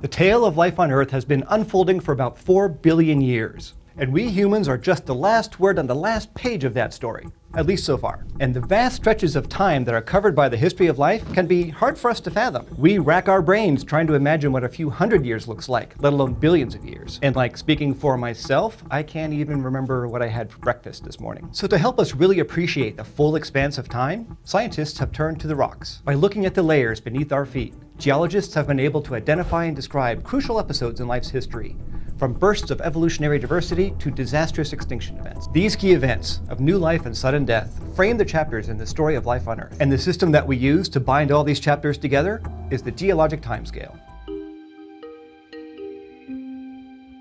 The tale of life on Earth has been unfolding for about 4 billion years. And we humans are just the last word on the last page of that story, at least so far. And the vast stretches of time that are covered by the history of life can be hard for us to fathom. We rack our brains trying to imagine what a few hundred years looks like, let alone billions of years. And like speaking for myself, I can't even remember what I had for breakfast this morning. So to help us really appreciate the full expanse of time, scientists have turned to the rocks. By looking at the layers beneath our feet, geologists have been able to identify and describe crucial episodes in life's history, from bursts of evolutionary diversity to disastrous extinction events. These key events of new life and sudden death frame the chapters in the story of life on Earth. And the system that we use to bind all these chapters together is the geologic timescale.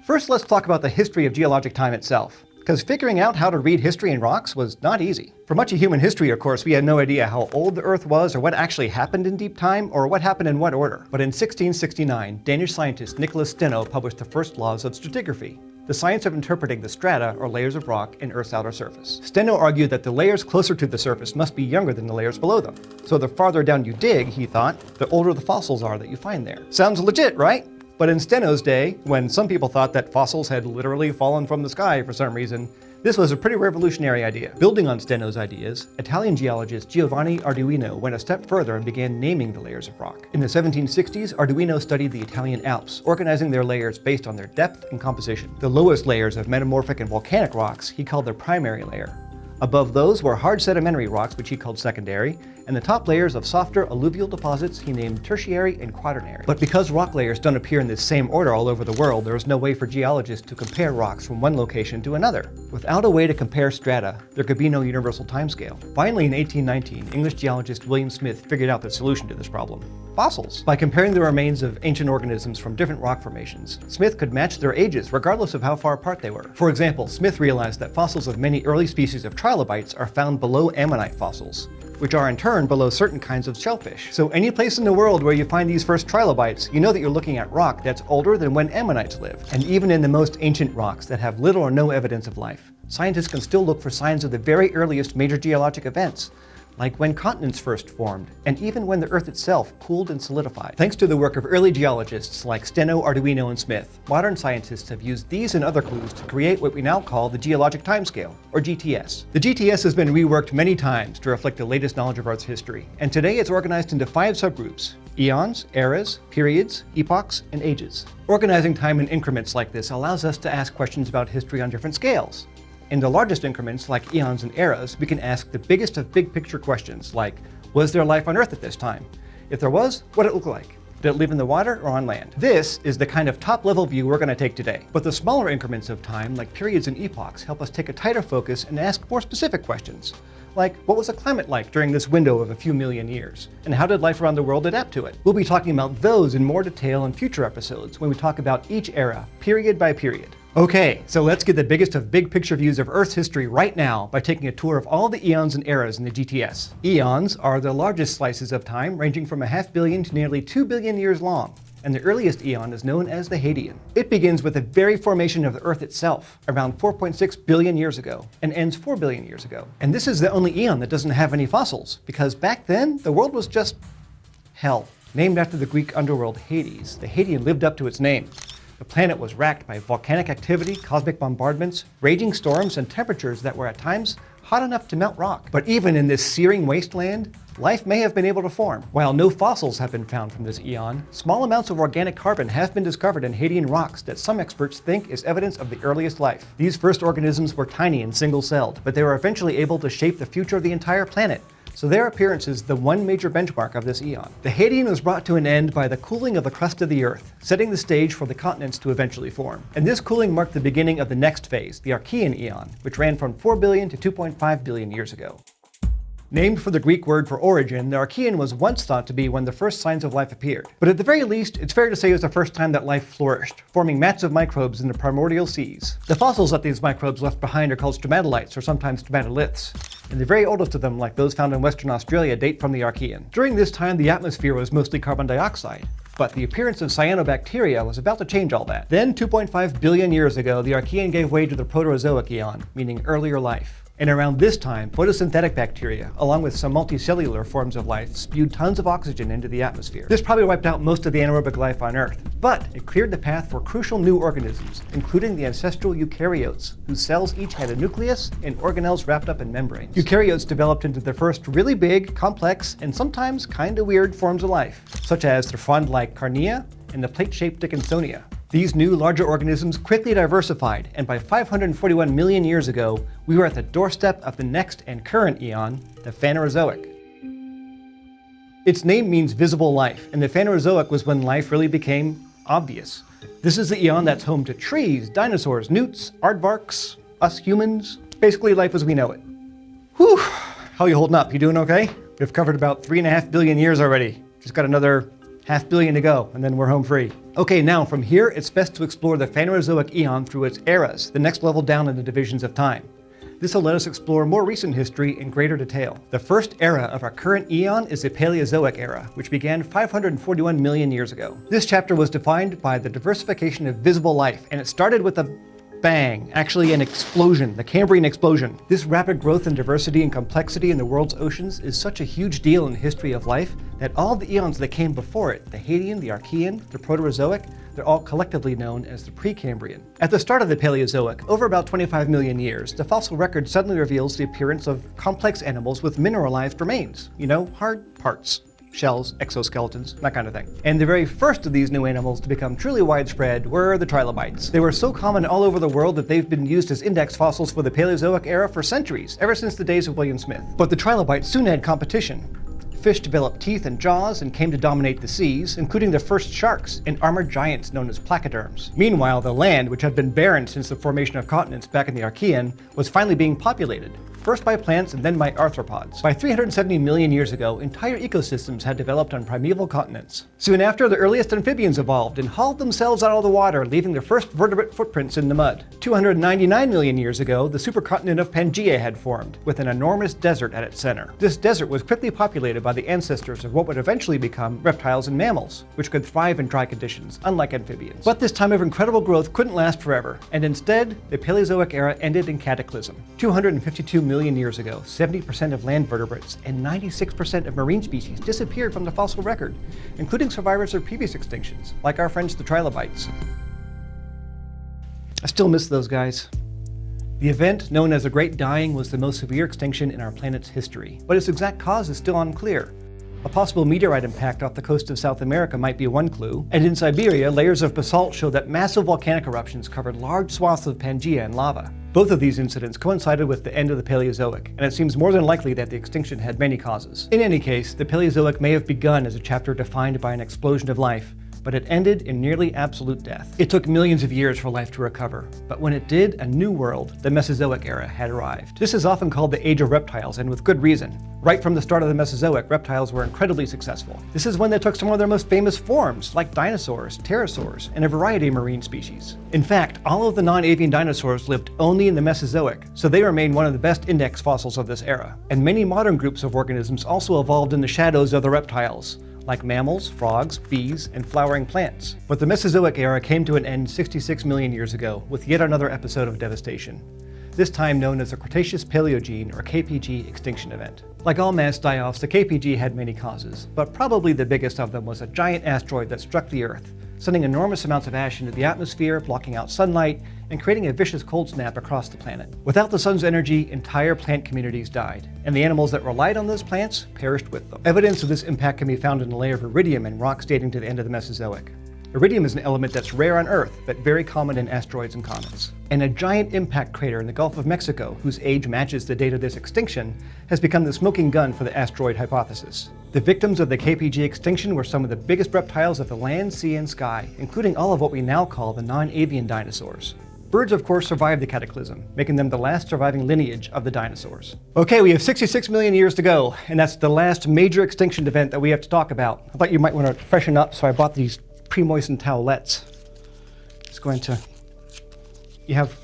First, let's talk about the history of geologic time itself, because figuring out how to read history in rocks was not easy. For much of human history, of course, we had no idea how old the Earth was or what actually happened in deep time or what happened in what order. But in 1669, Danish scientist Nicholas Steno published the first laws of stratigraphy, the science of interpreting the strata or layers of rock in Earth's outer surface. Steno argued that the layers closer to the surface must be younger than the layers below them. So the farther down you dig, he thought, the older the fossils are that you find there. Sounds legit, right? But in Steno's day, when some people thought that fossils had literally fallen from the sky for some reason, this was a pretty revolutionary idea. Building on Steno's ideas, Italian geologist Giovanni Arduino went a step further and began naming the layers of rock. In the 1760s, Arduino studied the Italian Alps, organizing their layers based on their depth and composition. The lowest layers of metamorphic and volcanic rocks he called their primary layer. Above those were hard sedimentary rocks, which he called secondary, and the top layers of softer alluvial deposits he named tertiary and quaternary. But because rock layers don't appear in this same order all over the world, there is no way for geologists to compare rocks from one location to another. Without a way to compare strata, there could be no universal timescale. Finally, in 1819, English geologist William Smith figured out the solution to this problem: fossils. By comparing the remains of ancient organisms from different rock formations, Smith could match their ages regardless of how far apart they were. For example, Smith realized that fossils of many early species of trilobites are found below ammonite fossils, which are in turn below certain kinds of shellfish. So any place in the world where you find these first trilobites, you know that you're looking at rock that's older than when ammonites lived. And even in the most ancient rocks that have little or no evidence of life, scientists can still look for signs of the very earliest major geologic events, like when continents first formed, and even when the Earth itself cooled and solidified. Thanks to the work of early geologists like Steno, Arduino, and Smith, modern scientists have used these and other clues to create what we now call the geologic timescale, or GTS. The GTS has been reworked many times to reflect the latest knowledge of Earth's history, and today it's organized into 5 subgroups: eons, eras, periods, epochs, and ages. Organizing time in increments like this allows us to ask questions about history on different scales. In the largest increments, like eons and eras, we can ask the biggest of big picture questions, like, was there life on Earth at this time? If there was, what did it look like? Did it live in the water or on land? This is the kind of top-level view we're going to take today. But the smaller increments of time, like periods and epochs, help us take a tighter focus and ask more specific questions, like, what was the climate like during this window of a few million years? And how did life around the world adapt to it? We'll be talking about those in more detail in future episodes when we talk about each era, period by period. Okay, so let's get the biggest of big picture views of Earth's history right now by taking a tour of all the eons and eras in the GTS. Eons are the largest slices of time, ranging from 500 million to nearly 2 billion years long. And the earliest eon is known as the Hadean. It begins with the very formation of the Earth itself, around 4.6 billion years ago, and ends 4 billion years ago. And this is the only eon that doesn't have any fossils, because back then, the world was just hell. Named after the Greek underworld Hades, the Hadean lived up to its name. The planet was racked by volcanic activity, cosmic bombardments, raging storms, and temperatures that were at times hot enough to melt rock. But even in this searing wasteland, life may have been able to form. While no fossils have been found from this eon, small amounts of organic carbon have been discovered in Hadean rocks that some experts think is evidence of the earliest life. These first organisms were tiny and single-celled, but they were eventually able to shape the future of the entire planet. So their appearance is the one major benchmark of this eon. The Hadean was brought to an end by the cooling of the crust of the Earth, setting the stage for the continents to eventually form. And this cooling marked the beginning of the next phase, the Archean eon, which ran from 4 billion to 2.5 billion years ago. Named for the Greek word for origin, the Archean was once thought to be when the first signs of life appeared. But at the very least, it's fair to say it was the first time that life flourished, forming mats of microbes in the primordial seas. The fossils that these microbes left behind are called stromatolites, or sometimes stromatoliths. And the very oldest of them, like those found in Western Australia, date from the Archean. During this time, the atmosphere was mostly carbon dioxide. But the appearance of cyanobacteria was about to change all that. Then, 2.5 billion years ago, the Archean gave way to the Proterozoic eon, meaning earlier life. And around this time, photosynthetic bacteria, along with some multicellular forms of life, spewed tons of oxygen into the atmosphere. This probably wiped out most of the anaerobic life on Earth, but it cleared the path for crucial new organisms, including the ancestral eukaryotes, whose cells each had a nucleus and organelles wrapped up in membranes. Eukaryotes developed into the first really big, complex, and sometimes kinda weird forms of life, such as the frond-like Carnea and the plate-shaped Dickinsonia. These new, larger organisms quickly diversified, and by 541 million years ago, we were at the doorstep of the next and current eon, the Phanerozoic. Its name means visible life, and the Phanerozoic was when life really became obvious. This is the eon that's home to trees, dinosaurs, newts, aardvarks, us humans, basically life as we know it. Whew, how you holding up? You doing okay? We've covered about 3.5 billion years already. Just got another 500 million to go, and then we're home free. Okay, now from here, it's best to explore the Phanerozoic eon through its eras, the next level down in the divisions of time. This will let us explore more recent history in greater detail. The first era of our current eon is the Paleozoic era, which began 541 million years ago. This chapter was defined by the diversification of visible life, and it started with a bang, actually an explosion, the Cambrian explosion. This rapid growth in diversity and complexity in the world's oceans is such a huge deal in the history of life that all the eons that came before it, the Hadean, the Archean, the Proterozoic, they're all collectively known as the Precambrian. At the start of the Paleozoic, over about 25 million years, the fossil record suddenly reveals the appearance of complex animals with mineralized remains, hard parts. Shells, exoskeletons, that kind of thing. And the very first of these new animals to become truly widespread were the trilobites. They were so common all over the world that they've been used as index fossils for the Paleozoic era for centuries, ever since the days of William Smith. But the trilobites soon had competition. Fish developed teeth and jaws and came to dominate the seas, including the first sharks and armored giants known as placoderms. Meanwhile, the land, which had been barren since the formation of continents back in the Archean, was finally being populated. First by plants and then by arthropods. By 370 million years ago, entire ecosystems had developed on primeval continents. Soon after, the earliest amphibians evolved and hauled themselves out of the water, leaving their first vertebrate footprints in the mud. 299 million years ago, the supercontinent of Pangaea had formed, with an enormous desert at its center. This desert was quickly populated by the ancestors of what would eventually become reptiles and mammals, which could thrive in dry conditions, unlike amphibians. But this time of incredible growth couldn't last forever, and instead, the Paleozoic era ended in cataclysm. 252 million years ago, 70% of land vertebrates and 96% of marine species disappeared from the fossil record, including survivors of previous extinctions, like our friends the trilobites. I still miss those guys. The event, known as the Great Dying, was the most severe extinction in our planet's history, but its exact cause is still unclear. A possible meteorite impact off the coast of South America might be one clue, and in Siberia, layers of basalt show that massive volcanic eruptions covered large swaths of Pangaea in lava. Both of these incidents coincided with the end of the Paleozoic, and it seems more than likely that the extinction had many causes. In any case, the Paleozoic may have begun as a chapter defined by an explosion of life, but it ended in nearly absolute death. It took millions of years for life to recover, but when it did, a new world, the Mesozoic era, had arrived. This is often called the Age of Reptiles, and with good reason. Right from the start of the Mesozoic, reptiles were incredibly successful. This is when they took some of their most famous forms, like dinosaurs, pterosaurs, and a variety of marine species. In fact, all of the non-avian dinosaurs lived only in the Mesozoic, so they remain one of the best index fossils of this era. And many modern groups of organisms also evolved in the shadows of the reptiles, like mammals, frogs, bees, and flowering plants. But the Mesozoic era came to an end 66 million years ago, with yet another episode of devastation. This time known as the Cretaceous Paleogene, or KPG, extinction event. Like all mass die-offs, the KPG had many causes, but probably the biggest of them was a giant asteroid that struck the Earth, sending enormous amounts of ash into the atmosphere, blocking out sunlight, and creating a vicious cold snap across the planet. Without the sun's energy, entire plant communities died, and the animals that relied on those plants perished with them. Evidence of this impact can be found in a layer of iridium in rocks dating to the end of the Mesozoic. Iridium is an element that's rare on Earth, but very common in asteroids and comets. And a giant impact crater in the Gulf of Mexico, whose age matches the date of this extinction, has become the smoking gun for the asteroid hypothesis. The victims of the KPG extinction were some of the biggest reptiles of the land, sea, and sky, including all of what we now call the non-avian dinosaurs. Birds, of course, survived the cataclysm, making them the last surviving lineage of the dinosaurs. Okay, we have 66 million years to go, and that's the last major extinction event that we have to talk about. I thought you might want to freshen up, so I bought these pre-moistened towelettes. It's going to... You have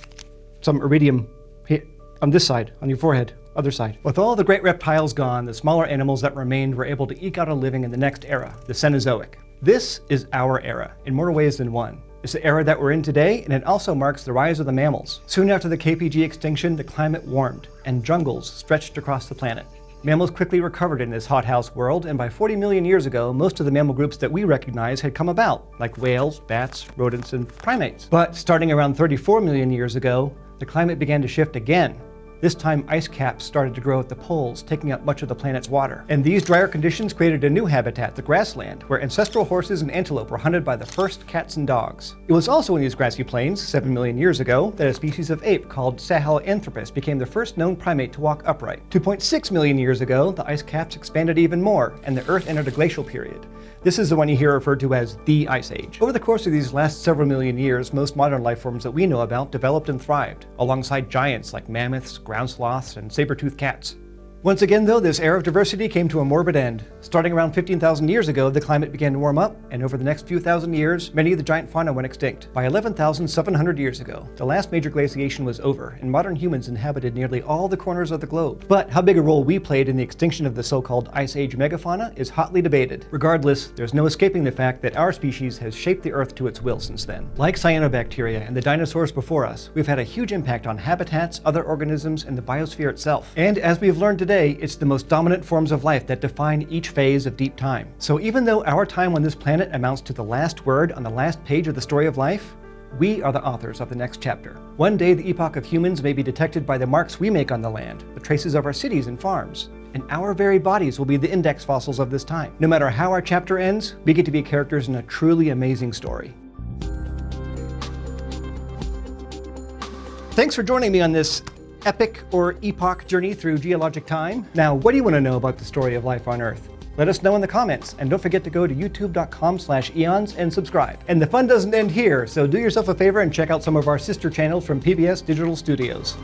some iridium here on this side, on your forehead, other side. With all the great reptiles gone, the smaller animals that remained were able to eke out a living in the next era, the Cenozoic. This is our era, in more ways than one. It's the era that we're in today, and it also marks the rise of the mammals. Soon after the KPG extinction, the climate warmed, and jungles stretched across the planet. Mammals quickly recovered in this hothouse world, and by 40 million years ago, most of the mammal groups that we recognize had come about, like whales, bats, rodents, and primates. But starting around 34 million years ago, the climate began to shift again. This time, ice caps started to grow at the poles, taking up much of the planet's water. And these drier conditions created a new habitat, the grassland, where ancestral horses and antelope were hunted by the first cats and dogs. It was also in these grassy plains, 7 million years ago, that a species of ape called Sahelanthropus became the first known primate to walk upright. 2.6 million years ago, the ice caps expanded even more, and the Earth entered a glacial period. This is the one you hear referred to as the Ice Age. Over the course of these last several million years, most modern life forms that we know about developed and thrived, alongside giants like mammoths, ground sloths, and saber-toothed cats. Once again, though, this era of diversity came to a morbid end. Starting around 15,000 years ago, the climate began to warm up, and over the next few thousand years, many of the giant fauna went extinct. By 11,700 years ago, the last major glaciation was over, and modern humans inhabited nearly all the corners of the globe. But how big a role we played in the extinction of the so-called Ice Age megafauna is hotly debated. Regardless, there's no escaping the fact that our species has shaped the Earth to its will since then. Like cyanobacteria and the dinosaurs before us, we've had a huge impact on habitats, other organisms, and the biosphere itself. And as we've learned today, it's the most dominant forms of life that define each phase of deep time. So even though our time on this planet amounts to the last word on the last page of the story of life, we are the authors of the next chapter. One day, the epoch of humans may be detected by the marks we make on the land, the traces of our cities and farms. And our very bodies will be the index fossils of this time. No matter how our chapter ends, we get to be characters in a truly amazing story. Thanks for joining me on this epic or epoch journey through geologic time. Now, what do you want to know about the story of life on Earth? Let us know in the comments, and don't forget to go to youtube.com/eons and subscribe. And the fun doesn't end here, so do yourself a favor and check out some of our sister channels from PBS Digital Studios.